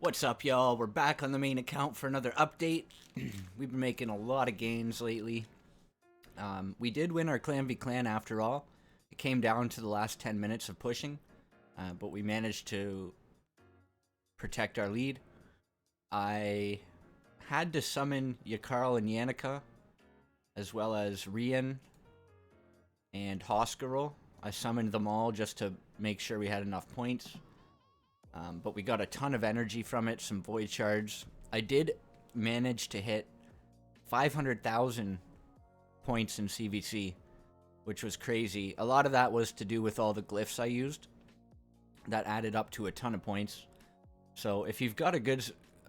What's up, y'all? We're back on the main account for another update. We've been making a lot of gains lately. We did win our Clan v Clan after all. It came down to the last 10 minutes of pushing, but we managed to protect our lead. I had to summon Yakarl and Yannicka, as well as Rian and Hoskarol. I summoned them all just to make sure we had enough points. But we got a ton of energy from it, some void shards. I did manage to hit 500,000 points in CVC, which was crazy. A lot of that was to do with all the glyphs I used. That added up to a ton of points. So if you've got a good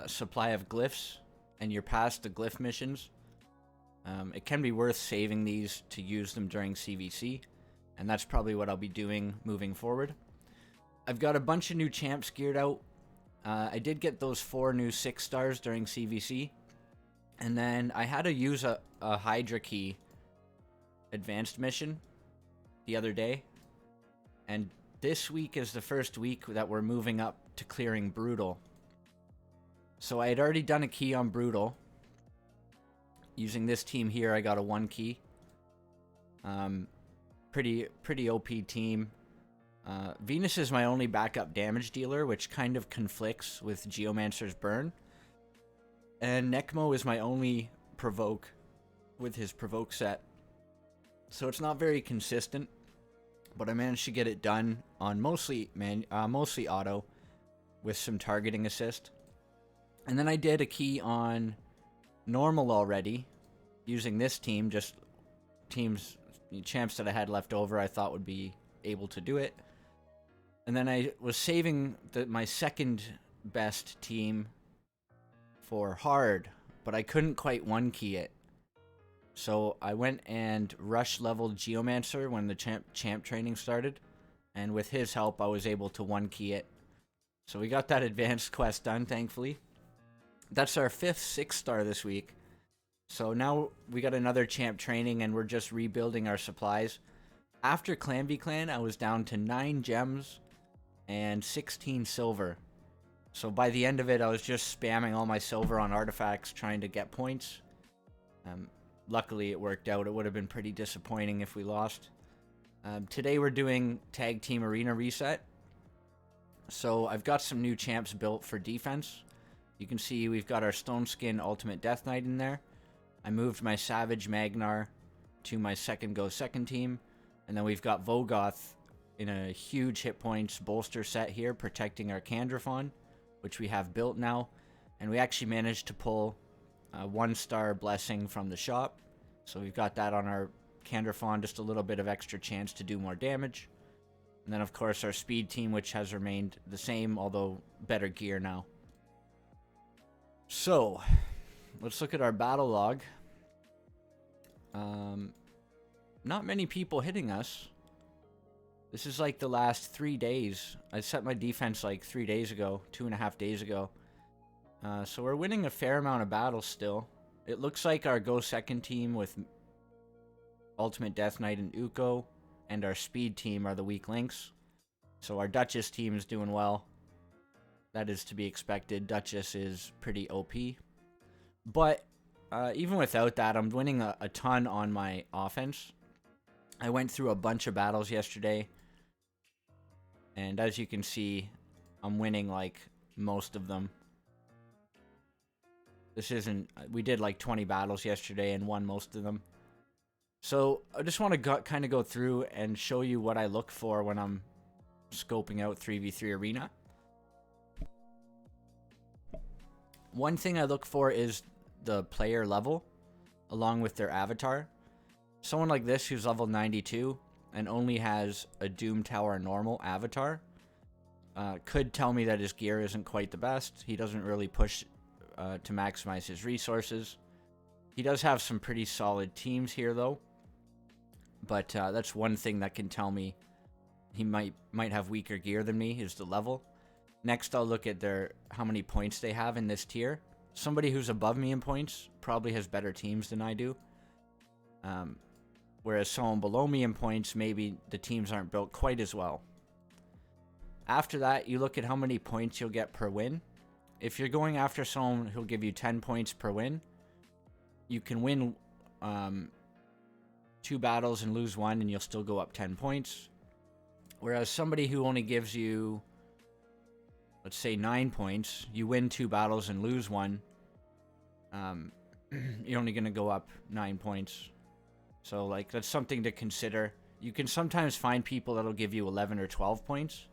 supply of glyphs and you're past the glyph missions, it can be worth saving these to use them during CVC. And that's probably what I'll be doing moving forward. I've got a bunch of new champs geared out. I did get those 4 new 6 stars during CVC. And then I had to use a Hydra key advanced mission the other day. And this week is the first week that we're moving up to clearing Brutal. So I had already done a key on Brutal. Using this team here, I got a 1 key. Pretty OP team. Venus is my only backup damage dealer, which kind of conflicts with Geomancer's burn. And Necmo is my only provoke with his provoke set. So it's not very consistent, but I managed to get it done on mostly auto with some targeting assist. And then I did a key on normal already using this team, just champs that I had left over I thought would be able to do it. And then I was saving my second best team for hard, but I couldn't quite 1-key it. So I went and rush leveled Geomancer when the champ training started, and with his help I was able to 1-key it. So we got that advanced quest done, thankfully. That's our 5th 6-star this week. So now we got another champ training and we're just rebuilding our supplies. After Clan v Clan, I was down to 9 gems and 16 silver. So by the end of it, I was just spamming all my silver on artifacts, trying to get points. Luckily, it worked out. It would have been pretty disappointing if we lost. Today, we're doing Tag Team Arena Reset. So I've got some new champs built for defense. You can see we've got our Stone Skin Ultimate Death Knight in there. I moved my Savage Magnar to my second team. And then we've got Vogoth in a huge hit points bolster set here, protecting our Candrafon, which we have built now. And we actually managed to pull a 1-star blessing from the shop. So we've got that on our Candrafon, just a little bit of extra chance to do more damage. And then of course our speed team, which has remained the same, although better gear now. So, let's look at our battle log. Not many people hitting us. This is like the last 3 days. I set my defense like 3 days ago, 2.5 days ago. So we're winning a fair amount of battles still. It looks like our Go Second team with Ultimate Death Knight and Uko and our speed team are the weak links. So our Duchess team is doing well. That is to be expected. Duchess is pretty OP. But even without that, I'm winning a ton on my offense. I went through a bunch of battles yesterday. And as you can see, I'm winning like most of them. We did like 20 battles yesterday and won most of them. So I just want to kind of go through and show you what I look for when I'm scoping out 3v3 Arena. One thing I look for is the player level, along with their avatar. Someone like this who's level 92 and only has a Doom Tower normal avatar could tell me that his gear isn't quite the best. He doesn't really push to maximize his resources. He does have some pretty solid teams here though, but that's one thing that can tell me he might have weaker gear than me, is the level. Next, I'll look at how many points they have in this tier. Somebody who's above me in points probably has better teams than I do. Whereas someone below me in points, maybe the teams aren't built quite as well. After that, you look at how many points you'll get per win. if you're going after someone who'll give you 10 points per win, you can win 2 battles and lose 1, and you'll still go up 10 points. Whereas somebody who only gives you, let's say, 9 points, you win 2 battles and lose 1, you're only going to go up 9 points. So, like, that's something to consider. You can sometimes find people that'll give you 11 or 12 points.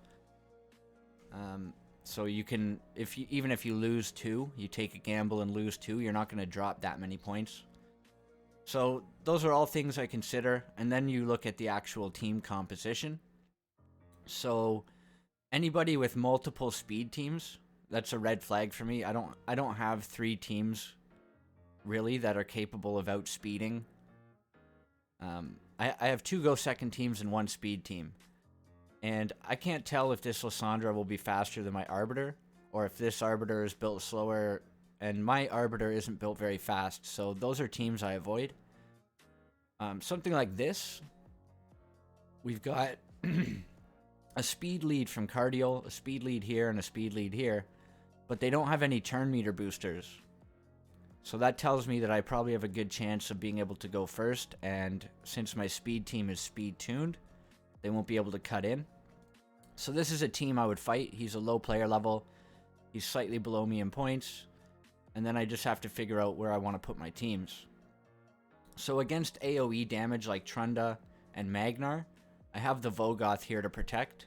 So you can, even if you lose 2, you take a gamble and lose 2, you're not going to drop that many points. So those are all things I consider. And then you look at the actual team composition. So anybody with multiple speed teams, that's a red flag for me. I don't have 3 teams really that are capable of outspeeding. I have 2 go second teams and 1 speed team. And I can't tell if this Lysandra will be faster than my Arbiter, or if this Arbiter is built slower, and my Arbiter isn't built very fast. So those are teams I avoid. Something like this, we've got a speed lead from Cardial, a speed lead here, and a speed lead here, but they don't have any turn meter boosters. So that tells me that I probably have a good chance of being able to go first, and since my speed team is speed tuned, they won't be able to cut in. So this is a team I would fight. He's a low player level. He's slightly below me in points. And then I just have to figure out where I want to put my teams. So against AoE damage like Trunda and Magnar, I have the Vogoth here to protect.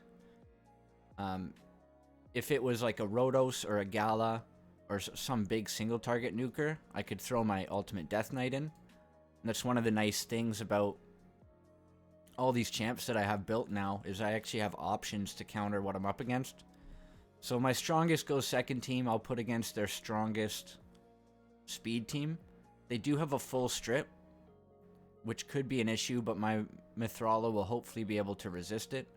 If it was like a Rotos or a Gala or some big single target nuker, I could throw my ultimate Death Knight in. And that's one of the nice things about all these champs that I have built now, is I actually have options to counter what I'm up against. So my strongest go second team I'll put against their strongest speed team. They do have a full strip, which could be an issue, but my Mithrala will hopefully be able to resist it.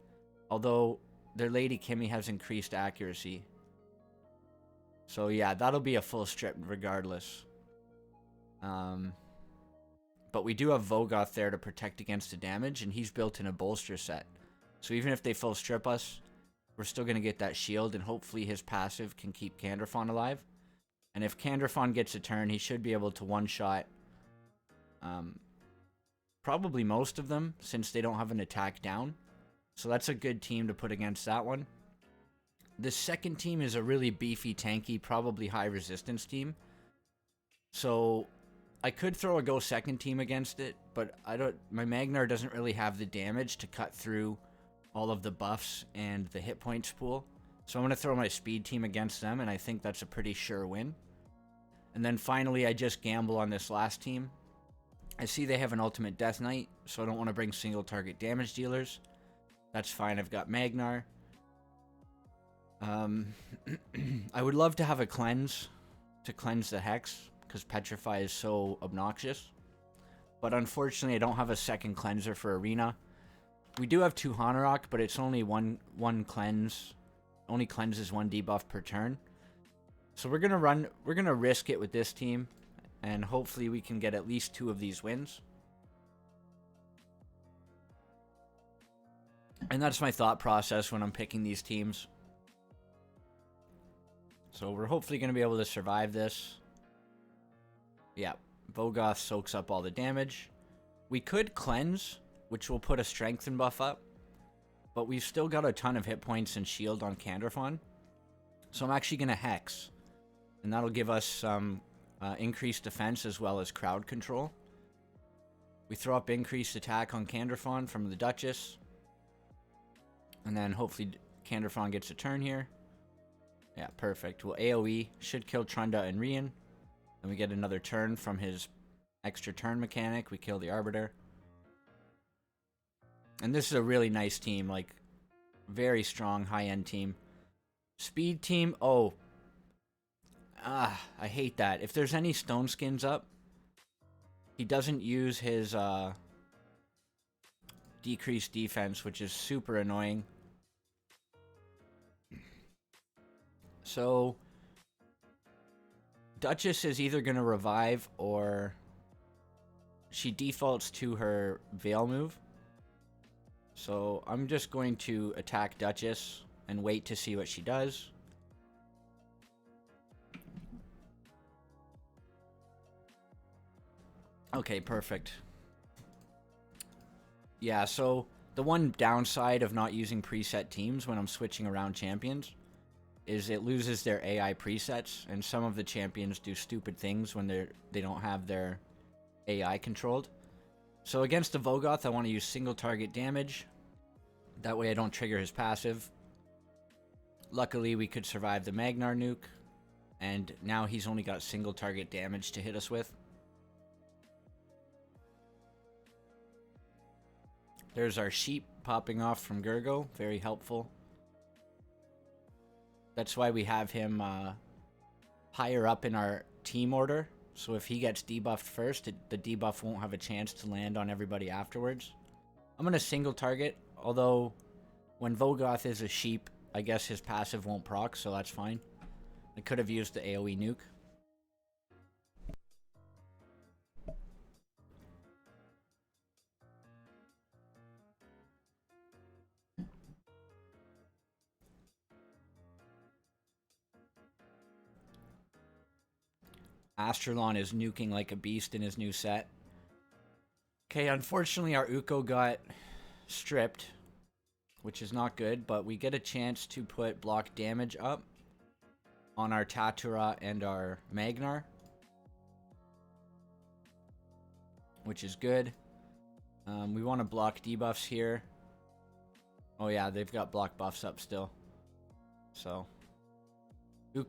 Although their Lady Kimmy has increased accuracy. So yeah, that'll be a full strip regardless. But we do have Vogoth there to protect against the damage, and he's built in a bolster set. So even if they full strip us, we're still going to get that shield, and hopefully his passive can keep Candrafon alive. And if Candrafon gets a turn, he should be able to one-shot probably most of them, since they don't have an attack down. So that's a good team to put against that one. The second team is a really beefy, tanky, probably high resistance team. So I could throw a go second team against it, but my Magnar doesn't really have the damage to cut through all of the buffs and the hit points pool. So I'm going to throw my speed team against them, and I think that's a pretty sure win. And then finally, I just gamble on this last team. I see they have an ultimate Death Knight, so I don't want to bring single target damage dealers. That's fine, I've got Magnar. I would love to have a cleanse to cleanse the Hex, because Petrify is so obnoxious. But unfortunately, I don't have a second cleanser for Arena. We do have 2 Hanorok, but it's only one cleanse. Only cleanses 1 debuff per turn. So we're gonna risk it with this team, and hopefully we can get at least 2 of these wins. And that's my thought process when I'm picking these teams. So we're hopefully going to be able to survive this. Yeah, Vogoth soaks up all the damage. We could cleanse, which will put a strengthen buff up. But we've still got a ton of hit points and shield on Candrafon. So I'm actually going to Hex. And that'll give us some increased defense as well as crowd control. We throw up increased attack on Candrafon from the Duchess. And then hopefully Candrafon gets a turn here. Yeah, perfect. Well, AoE should kill Trunda and Rian. Then we get another turn from his extra turn mechanic. We kill the Arbiter. And this is a really nice team. Like, very strong, high-end team. Speed team. Oh. I hate that. If there's any stone skins up, he doesn't use his decreased defense, which is super annoying. So Duchess is either going to revive or she defaults to her Veil move. So I'm just going to attack Duchess and wait to see what she does. Okay, perfect. Yeah, so the one downside of not using preset teams when I'm switching around champions is it loses their AI presets, and some of the champions do stupid things when they don't have their AI controlled. So against the Vogoth, I want to use single target damage. That way I don't trigger his passive. Luckily, we could survive the Magnar nuke, and now he's only got single target damage to hit us with. There's our sheep popping off from Gurgo, very helpful. That's why we have him higher up in our team order. So if he gets debuffed first, the debuff won't have a chance to land on everybody afterwards. I'm going to single target, although when Vogoth is a sheep, I guess his passive won't proc, so that's fine. I could have used the AoE nuke. Astralon is nuking like a beast in his new set. Okay, unfortunately our Uko got stripped, which is not good, but we get a chance to put block damage up on our Tatura and our Magnar, which is good. We want to block debuffs here. Oh yeah, they've got block buffs up still. So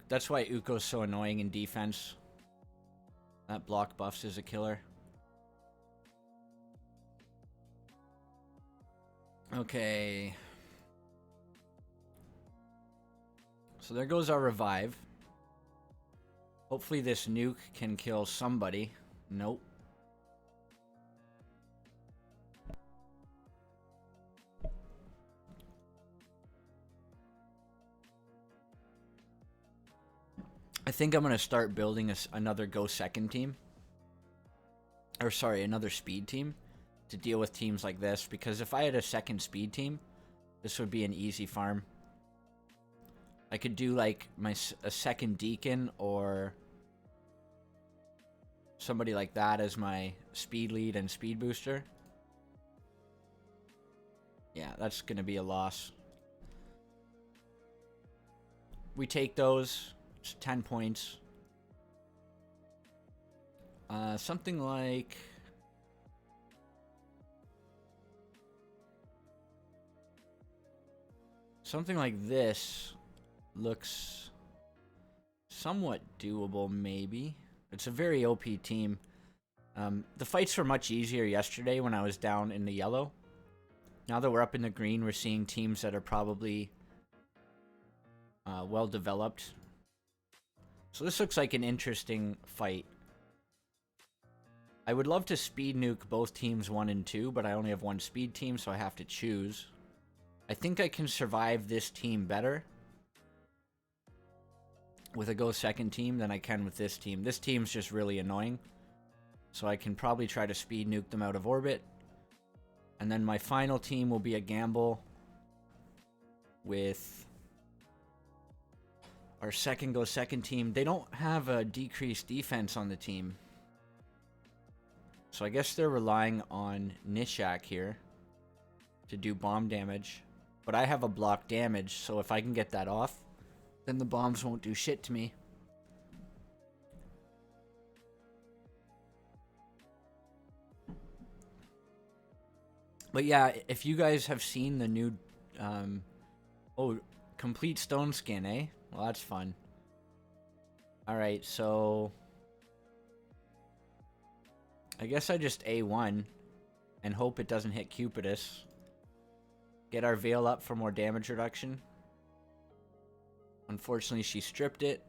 that's why Uko's so annoying in defense. That block buffs is a killer. Okay. So there goes our revive. Hopefully this nuke can kill somebody. Nope. I think I'm going to start building another go second team. Or sorry, another speed team to deal with teams like this. Because if I had a second speed team, this would be an easy farm. I could do like a second Deacon or somebody like that as my speed lead and speed booster. Yeah, that's going to be a loss. We take those. It's 10 points. Something like... something like this looks somewhat doable, maybe. It's a very OP team. The fights were much easier yesterday when I was down in the yellow. Now that we're up in the green, we're seeing teams that are probably well developed. So this looks like an interesting fight. I would love to speed nuke both teams 1 and 2, but I only have one speed team, so I have to choose. I think I can survive this team better with a go second team than I can with this team. This team's just really annoying. So I can probably try to speed nuke them out of orbit. And then my final team will be a gamble with our second go second team. They don't have a decreased defense on the team. So I guess they're relying on Nishak here to do bomb damage. But I have a block damage, so if I can get that off, then the bombs won't do shit to me. But yeah, if you guys have seen the new... complete stone skin, eh? Well, that's fun. Alright, so... I guess I just A1 and hope it doesn't hit Cupidus. Get our Veil up for more damage reduction. Unfortunately, she stripped it.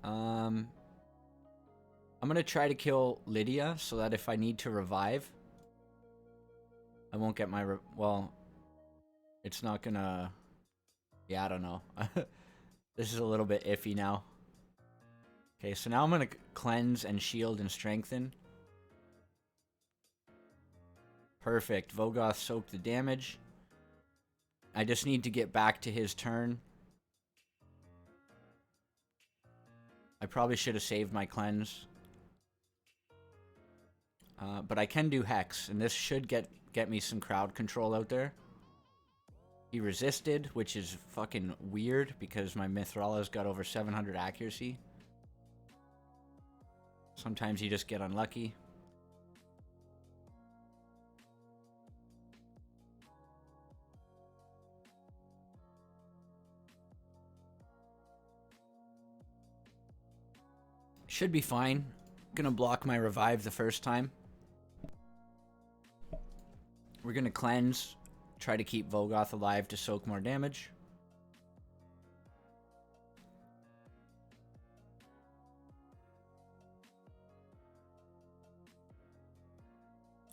I'm gonna try to kill Lydia so that if I need to revive, I won't get my... well, it's not gonna... yeah, I don't know. This is a little bit iffy now. Okay, so now I'm gonna cleanse and shield and strengthen. Perfect. Vogoth soaked the damage. I just need to get back to his turn. I probably should have saved my cleanse. But I can do Hex, and this should get me some crowd control out there. He resisted, which is fucking weird because my Mithrala's got over 700 accuracy. Sometimes you just get unlucky. Should be fine. Gonna block my revive the first time. We're gonna cleanse. Try to keep Vogoth alive to soak more damage.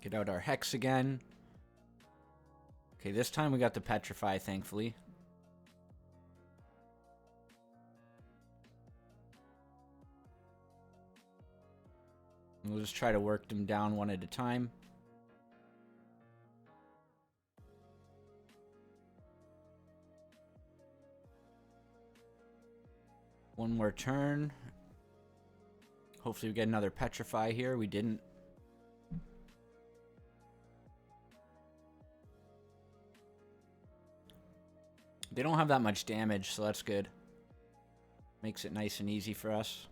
Get out our Hex again. Okay, this time we got the Petrify, thankfully. We'll just try to work them down one at a time. One more turn. Hopefully we get another Petrify here. We didn't. They don't have that much damage, so that's good. Makes it nice and easy for us.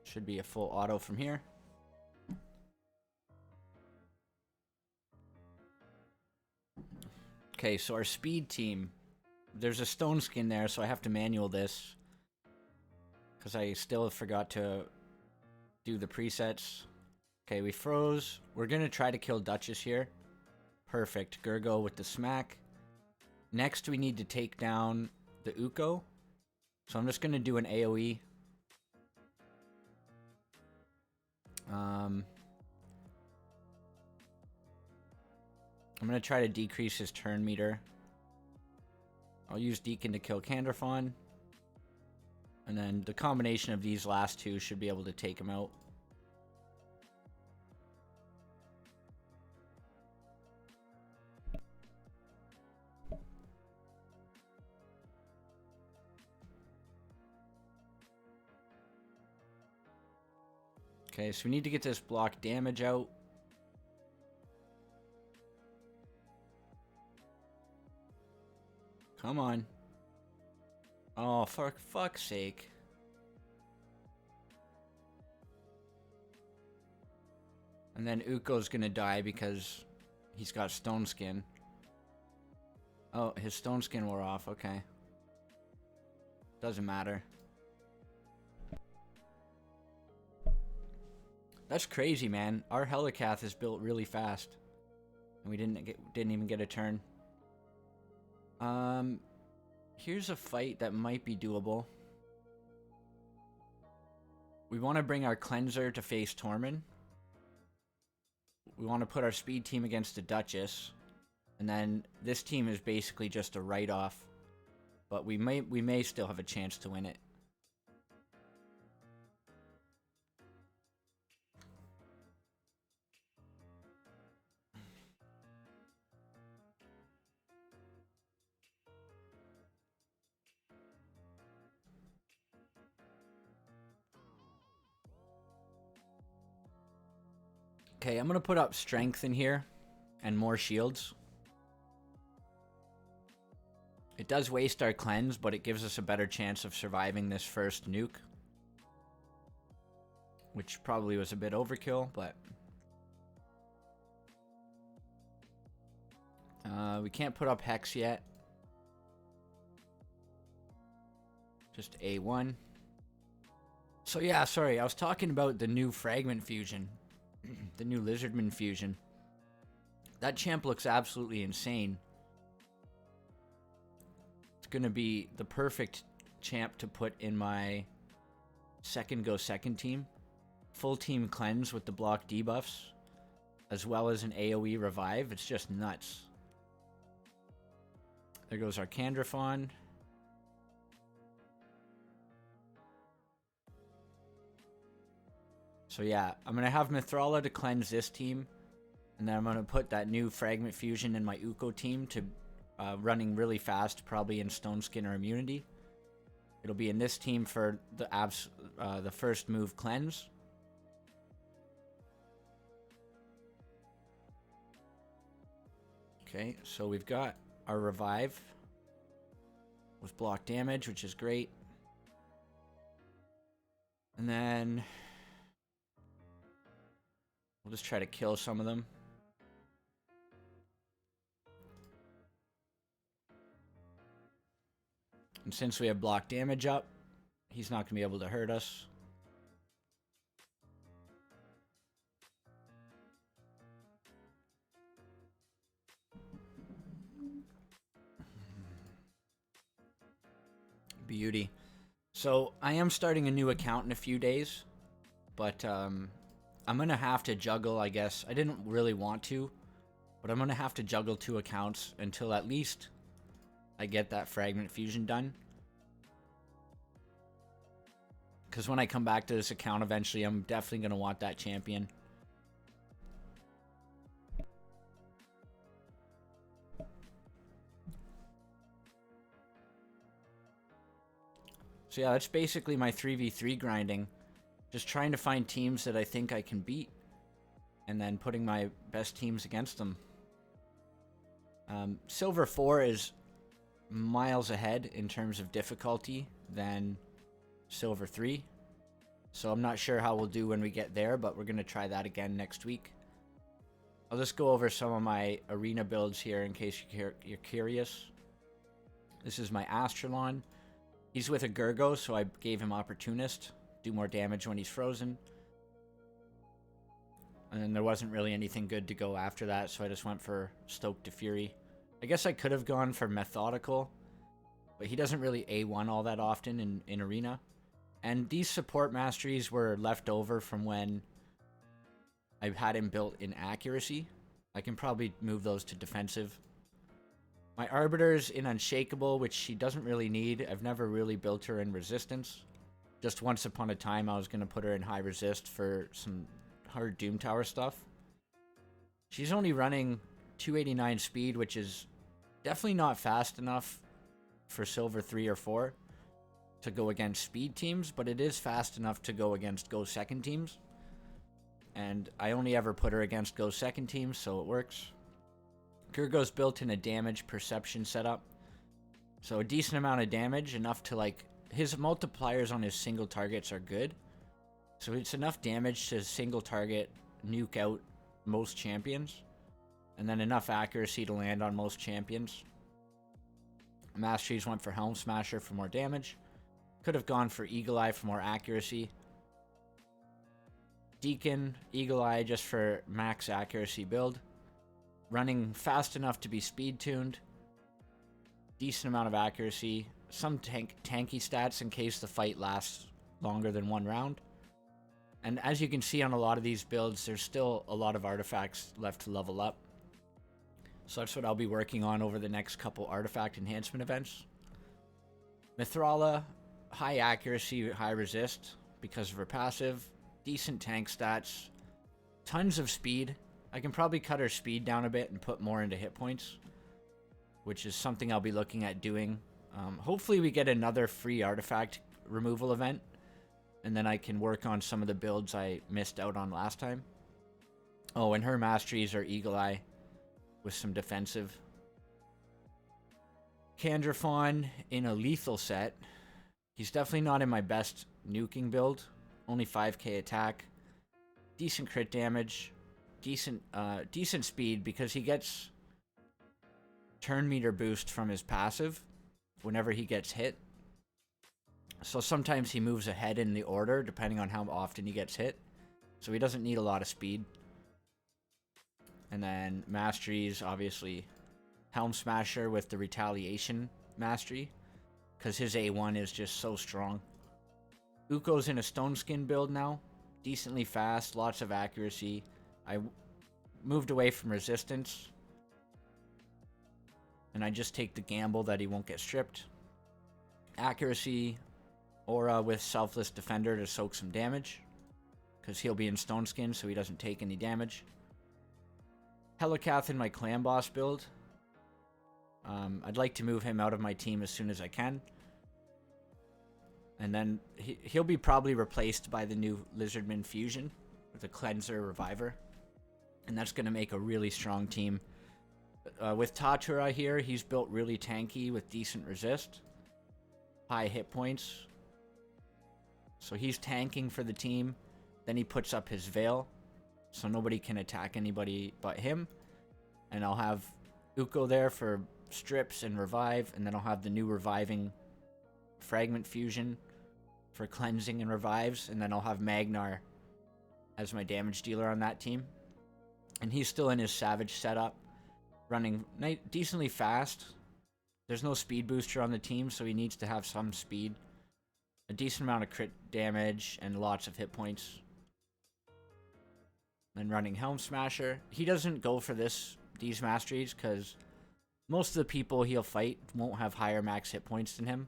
Should be a full auto from here. Okay, so our speed team. There's a stone skin there, so I have to manual this. Because I still forgot to do the presets. Okay, we froze. We're going to try to kill Duchess here. Perfect. Gurgo with the smack. Next, we need to take down the Uko. So I'm just going to do an AoE. I'm going to try to decrease his turn meter. I'll use Deacon to kill Canderfon. And then the combination of these last two should be able to take him out. Okay, so we need to get this block damage out. Come on. Oh, for fuck's sake. And then Uko's gonna die because he's got stone skin. Oh, his stone skin wore off, okay. Doesn't matter. That's crazy, man. Our Helicath is built really fast. And we didn't even get a turn. Here's a fight that might be doable. We want to bring our Cleanser to face Tormund. We want to put our speed team against the Duchess. And then this team is basically just a write-off. But we may still have a chance to win it. Okay, I'm going to put up strength in here and more shields. It does waste our cleanse, but it gives us a better chance of surviving this first nuke. Which probably was a bit overkill, but... we can't put up Hex yet. Just A1. So yeah, sorry, I was talking about the new Fragment Fusion. The new Lizardman Fusion. That champ looks absolutely insane. It's gonna be the perfect champ to put in my second team. Full team cleanse with the block debuffs, as well as an AoE revive. It's just nuts. There goes our Candrafon. So yeah, I'm going to have Mithrala to cleanse this team. And then I'm going to put that new Fragment Fusion in my Uko team to running really fast, probably in Stone Skin or Immunity. It'll be in this team for the first move Cleanse. Okay, so we've got our Revive with block damage, which is great. And then we'll just try to kill some of them. And since we have block damage up, he's not going to be able to hurt us. Beauty. So I am starting a new account in a few days, but I'm going to have to juggle, I guess. I didn't really want to, but I'm going to have to juggle 2 accounts until at least I get that Fragment Fusion done. Because when I come back to this account eventually, I'm definitely going to want that champion. So yeah, that's basically my 3v3 grinding. Just trying to find teams that I think I can beat, and then putting my best teams against them. Silver 4 is miles ahead in terms of difficulty than Silver 3. So I'm not sure how we'll do when we get there, but we're going to try that again next week. I'll just go over some of my arena builds here in case you're curious. This is my Astralon. He's with a Gurgo, so I gave him Opportunist. Do more damage when he's frozen. And then there wasn't really anything good to go after that, so I just went for Stoke to Fury. I guess I could have gone for Methodical, but he doesn't really A1 all that often in Arena. And these support masteries were left over from when I had him built in accuracy. I can probably move those to defensive. My Arbiter's in Unshakable, which she doesn't really need. I've never really built her in Resistance. Just once upon a time, I was going to put her in High Resist for some hard Doom Tower stuff. She's only running 289 speed, which is definitely not fast enough for Silver 3 or 4 to go against speed teams, but it is fast enough to go against Go Second teams. And I only ever put her against Go Second teams, so it works. Gurgo's built in a damage perception setup. So a decent amount of damage, enough to like... His multipliers on his single targets are good. So it's enough damage to single target, nuke out most champions. And then enough accuracy to land on most champions. Masteries went for Helm Smasher for more damage. Could have gone for Eagle Eye for more accuracy. Deacon, Eagle Eye just for max accuracy build. Running fast enough to be speed tuned. Decent amount of accuracy. Some tanky stats in case the fight lasts longer than 1 round. And as you can see on a lot of these builds, there's still a lot of artifacts left to level up. So that's what I'll be working on over the next couple artifact enhancement events. Mithrala, high accuracy, high resist because of her passive. Decent tank stats. Tons of speed. I can probably cut her speed down a bit and put more into hit points, which is something I'll be looking at doing. Hopefully we get another free artifact removal event, and then I can work on some of the builds I missed out on last time. Oh, and her masteries are Eagle Eye with some defensive. Candrafon in a lethal set. He's definitely not in my best nuking build. Only 5k attack. Decent crit damage. Decent speed because he gets turn meter boost from his passive whenever he gets hit. So sometimes he moves ahead in the order depending on how often he gets hit. So he doesn't need a lot of speed. And then masteries, obviously Helm Smasher with the retaliation mastery because his A1 is just so strong. Uko's in a Stone Skin build now. Decently fast, lots of accuracy. I moved away from resistance. And I just take the gamble that he won't get stripped. Accuracy, Aura with Selfless Defender to soak some damage. Because he'll be in Stone Skin, so he doesn't take any damage. Helicath in my Clan Boss build. I'd like to move him out of my team as soon as I can. And then he'll be probably replaced by the new Lizardman Fusion with a Cleanser Reviver. And that's going to make a really strong team. With Tatura here, he's built really tanky with decent resist. High hit points. So he's tanking for the team. Then he puts up his Veil. So nobody can attack anybody but him. And I'll have Uko there for strips and revive. And then I'll have the new reviving Fragment Fusion for cleansing and revives. And then I'll have Magnar as my damage dealer on that team. And he's still in his Savage setup. Running decently fast. There's no speed booster on the team, so he needs to have some speed. A decent amount of crit damage and lots of hit points. And running Helm Smasher. He doesn't go for these Masteries because most of the people he'll fight won't have higher max hit points than him.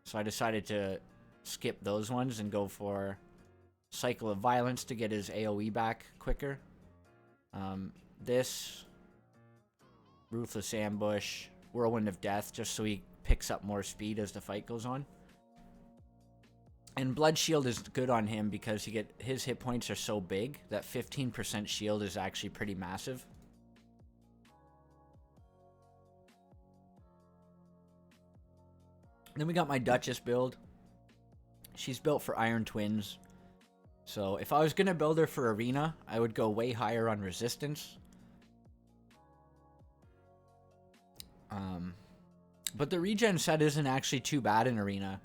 So I decided to skip those ones and go for Cycle of Violence to get his AoE back quicker. This Ruthless Ambush, Whirlwind of Death, just so he picks up more speed as the fight goes on. And Blood Shield is good on him because his hit points are so big that 15% shield is actually pretty massive. Then we got my Duchess build. She's built for Iron Twins. So if I was going to build her for Arena, I would go way higher on resistance. But the regen set isn't actually too bad in Arena.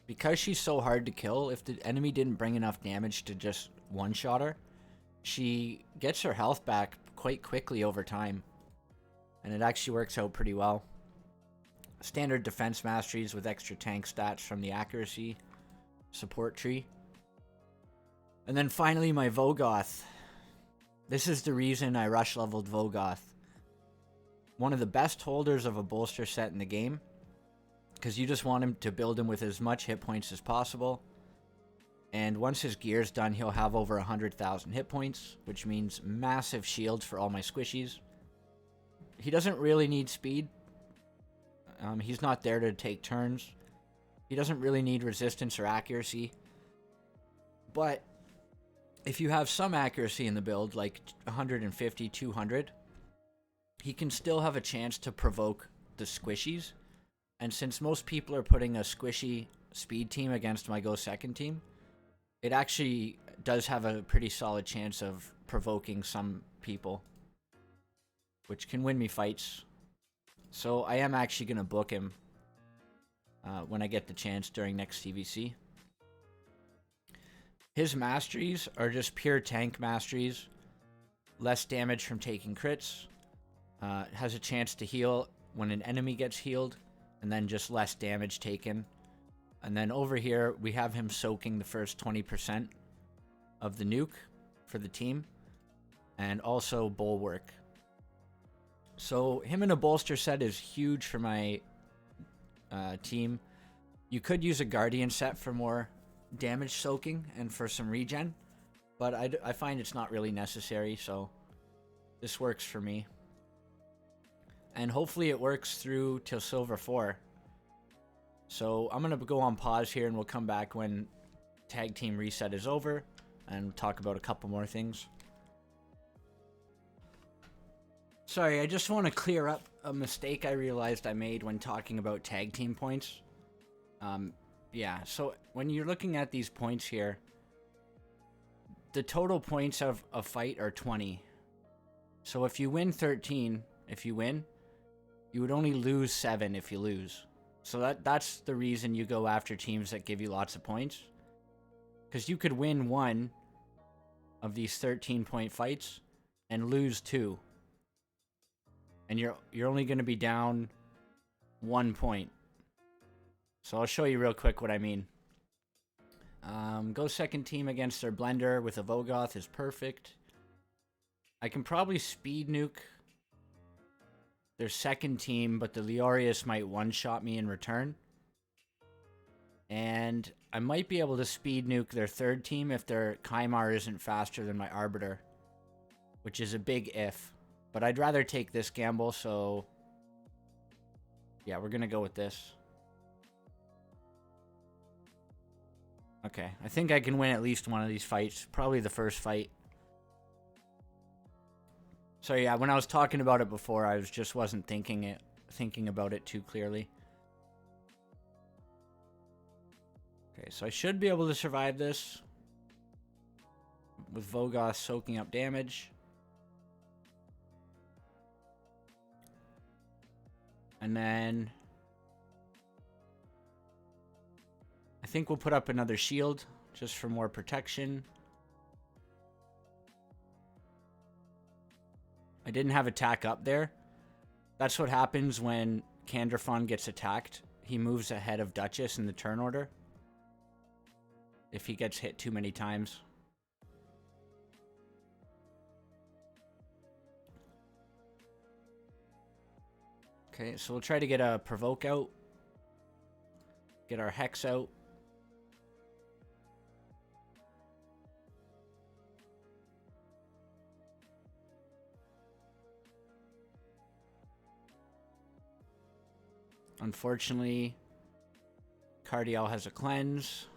Because she's so hard to kill, if the enemy didn't bring enough damage to just one-shot her, she gets her health back quite quickly over time. And it actually works out pretty well. Standard defense masteries with extra tank stats from the accuracy support tree. And then finally my Vogoth. This is the reason I rush leveled Vogoth. One of the best holders of a bolster set in the game. Because you just want him to build him with as much hit points as possible. And once his gear's done, he'll have over 100,000 hit points. Which means massive shields for all my squishies. He doesn't really need speed. He's not there to take turns. He doesn't really need resistance or accuracy. But if you have some accuracy in the build, like 150, 200, he can still have a chance to provoke the squishies. And since most people are putting a squishy speed team against my Go Second team, it actually does have a pretty solid chance of provoking some people, which can win me fights. So I am actually going to book him when I get the chance during next CVC. His masteries are just pure tank masteries. Less damage from taking crits. Has a chance to heal when an enemy gets healed. And then just less damage taken. And then over here, we have him soaking the first 20% of the nuke for the team. And also Bulwark. So him in a bolster set is huge for my team. You could use a Guardian set for more damage soaking and for some regen. But I find it's not really necessary, so this works for me. And hopefully it works through till Silver 4. So I'm going to go on pause here and we'll come back when Tag Team Reset is over and talk about a couple more things. Sorry, I just want to clear up a mistake I realized I made when talking about tag team points. Yeah, so when you're looking at these points here, the total points of a fight are 20. So if you win 13, if you win, you would only lose 7 if you lose. So that's the reason you go after teams that give you lots of points. Because you could win 1 of these 13-point fights and lose 2. And you're only going to be down 1 point. So I'll show you real quick what I mean. Go second team against their blender with a Vogoth is perfect. I can probably speed nuke their second team, but the Leorius might one-shot me in return. And I might be able to speed nuke their third team if their Kymar isn't faster than my Arbiter, which is a big if. But I'd rather take this gamble, so Yeah, we're gonna go with this. Okay, I think I can win at least one of these fights. Probably the first fight. So yeah, when I was talking about it before, I just wasn't thinking about it too clearly. Okay, so I should be able to survive this with Vogoth soaking up damage. And then I think we'll put up another shield just for more protection. I didn't have attack up there. That's what happens when Candrafon gets attacked. He moves ahead of Duchess in the turn order if he gets hit too many times. Okay, so we'll try to get a provoke out. Get our Hex out. Unfortunately, Cardiel has a cleanse.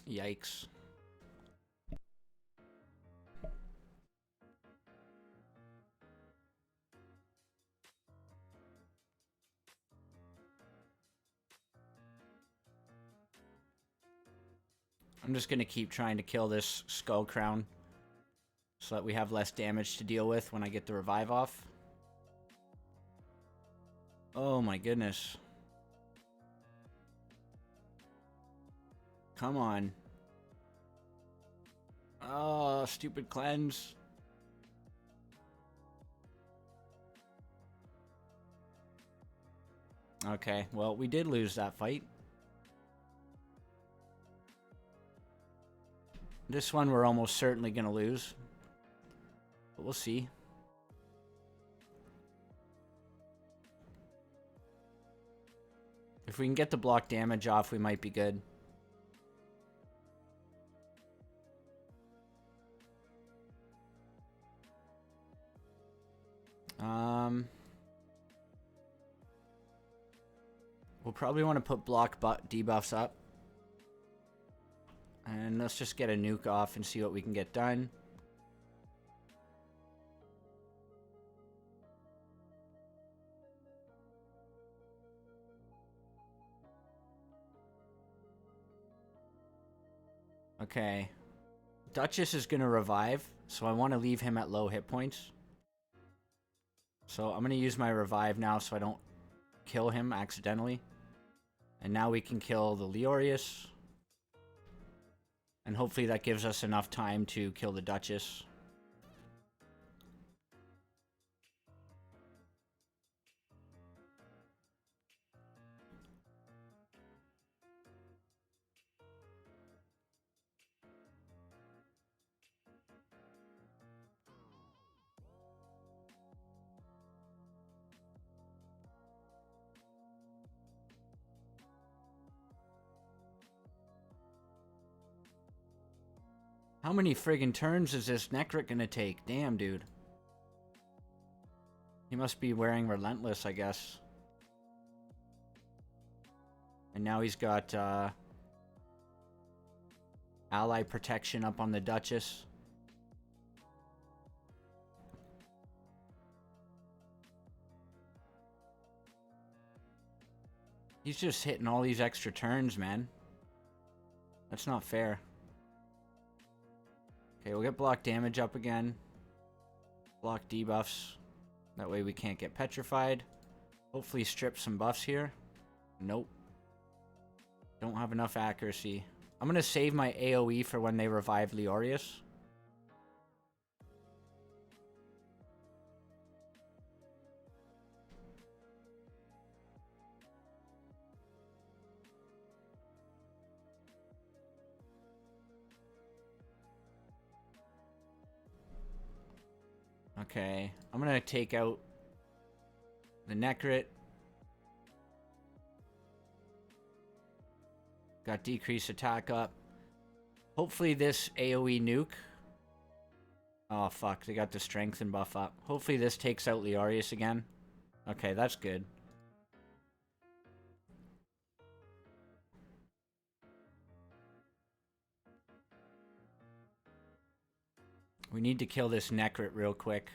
Yikes. I'm just going to keep trying to kill this Skull Crown so that we have less damage to deal with when I get the revive off. Oh my goodness. Come on. Oh, stupid cleanse. Okay, well, we did lose that fight. This one we're almost certainly going to lose. But we'll see. If we can get the block damage off, we might be good. We'll probably want to put block debuffs up. And let's just get a nuke off and see what we can get done. Okay. Duchess is going to revive, so I want to leave him at low hit points. So I'm going to use my revive now so I don't kill him accidentally. And now we can kill the Leorius. And hopefully that gives us enough time to kill the Duchess. How many friggin' turns is this Necrit gonna take? Damn, dude. He must be wearing Relentless, I guess. And now he's got ally protection up on the Duchess. He's just hitting all these extra turns, man. That's not fair. Okay, we'll get block damage up again. Block debuffs. That way we can't get petrified. Hopefully strip some buffs here. Nope. Don't have enough accuracy. I'm going to save my AoE for when they revive Leorius. Okay, I'm going to take out the Necrit. Got decreased attack up. Hopefully this AoE nuke... Oh, fuck. They got the strengthen buff up. Hopefully this takes out Leorius again. Okay, that's good. We need to kill this Necrit real quick.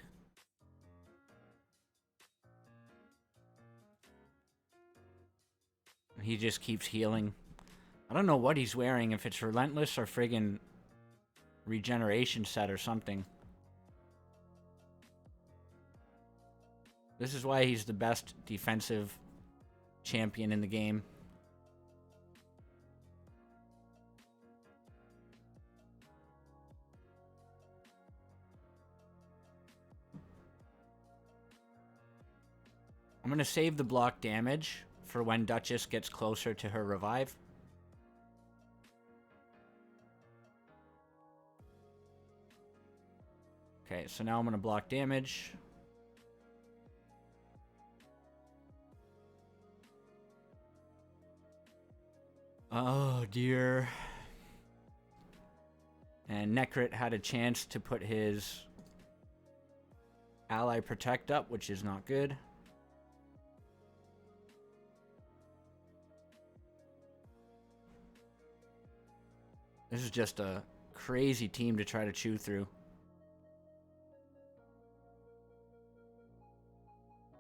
He just keeps healing. I don't know what he's wearing, if it's Relentless or friggin' regeneration set or something. This is why he's the best defensive champion in the game. I'm gonna save the block damage for when Duchess gets closer to her revive. Okay, so now I'm gonna block damage. Oh dear. And Necrit had a chance to put his ally protect up, which is not good. This is just a crazy team to try to chew through.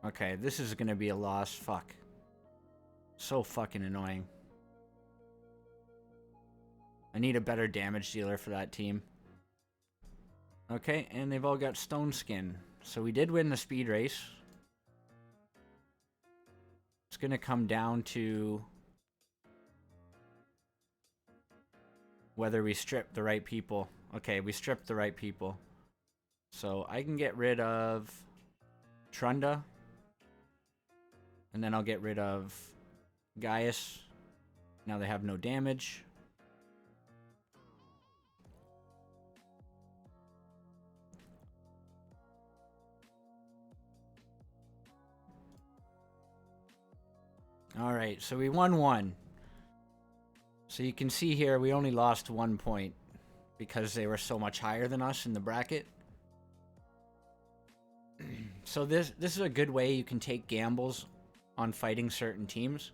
Okay, this is gonna be a loss. Fuck. So fucking annoying. I need a better damage dealer for that team. Okay, and they've all got stone skin. So we did win the speed race. It's gonna come down to whether we strip the right people. Okay, we stripped the right people. So I can get rid of Trunda. And then I'll get rid of Gaius. Now they have no damage. Alright, so we won one. So you can see here we only lost 1 point because they were so much higher than us in the bracket. So this is a good way you can take gambles on fighting certain teams.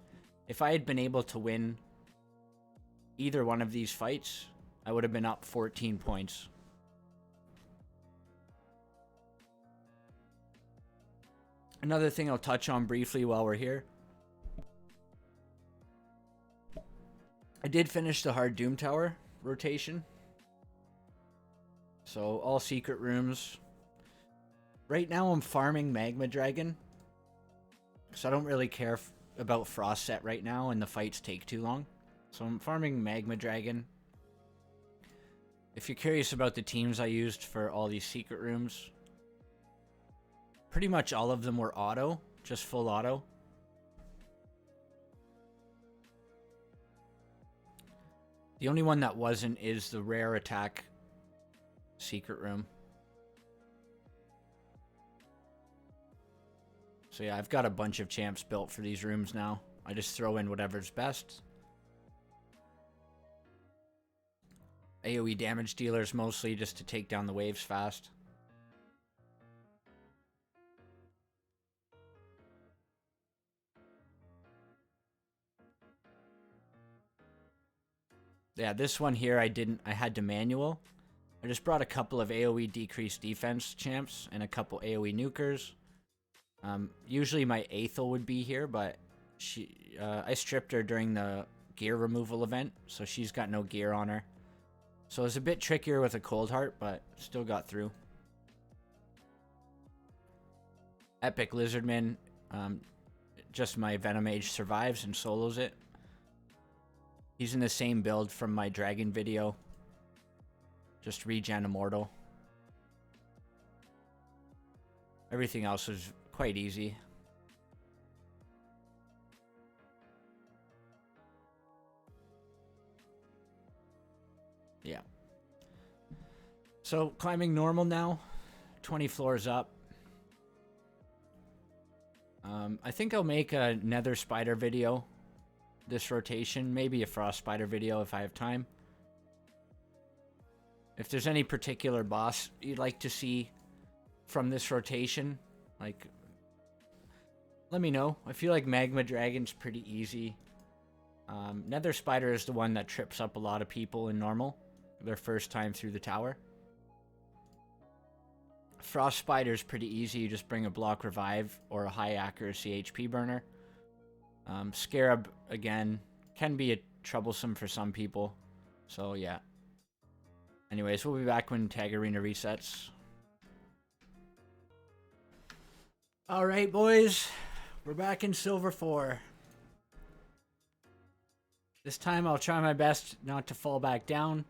If I had been able to win either one of these fights, I would have been up 14 points. Another thing I'll touch on briefly while we're here. I did finish the hard Doom Tower rotation. So all secret rooms. Right now I'm farming Magma Dragon. So I don't really care about Frost Set right now and the fights take too long. So I'm farming Magma Dragon. If you're curious about the teams I used for all these secret rooms, pretty much all of them were auto, just full auto. The only one that wasn't is the rare attack secret room. So yeah, I've got a bunch of champs built for these rooms now. I just throw in whatever's best. AoE damage dealers mostly just to take down the waves fast. Yeah, this one here I had to manual. I just brought a couple of AoE decreased defense champs and a couple AoE nukers. Usually my Aethel would be here, but I stripped her during the gear removal event, so she's got no gear on her. So it was a bit trickier with a cold heart, but still got through. Epic Lizardman, just my Venom Mage survives and solos it. He's in the same build from my Dragon video. Just regen Immortal. Everything else was quite easy. Yeah. So climbing normal now. 20 floors up. I think I'll make a Nether Spider video this rotation. Maybe a Frost Spider video if I have time. If there's any particular boss you'd like to see from this rotation, like, let me know. I feel like Magma Dragon's pretty easy. Nether Spider is the one that trips up a lot of people in normal, their first time through the tower. Frost Spider's pretty easy. You just bring a block revive or a high accuracy HP burner. Scarab, again, can be troublesome for some people. So, yeah. Anyways, we'll be back when Tag Arena resets. Alright, boys. We're back in Silver 4. This time I'll try my best not to fall back down.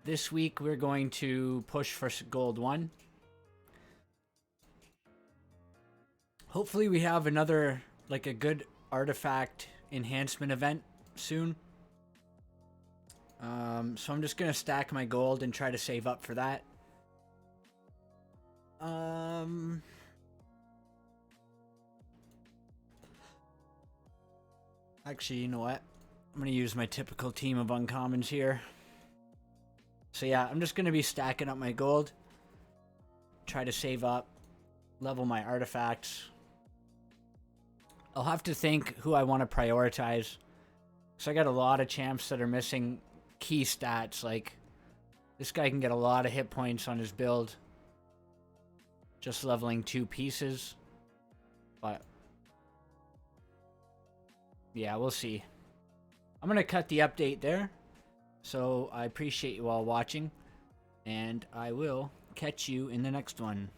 This week we're going to push for Gold 1. Hopefully we have another, like, a good artifact enhancement event soon. So I'm just gonna stack my gold and try to save up for that. Actually, you know what? I'm gonna use my typical team of uncommons here. So yeah, I'm just gonna be stacking up my gold. Try to save up. Level my artifacts. I'll have to think who I want to prioritize. So I got a lot of champs that are missing key stats. Like, this guy can get a lot of hit points on his build. Just leveling 2 pieces. But yeah, we'll see. I'm going to cut the update there. So I appreciate you all watching. And I will catch you in the next one.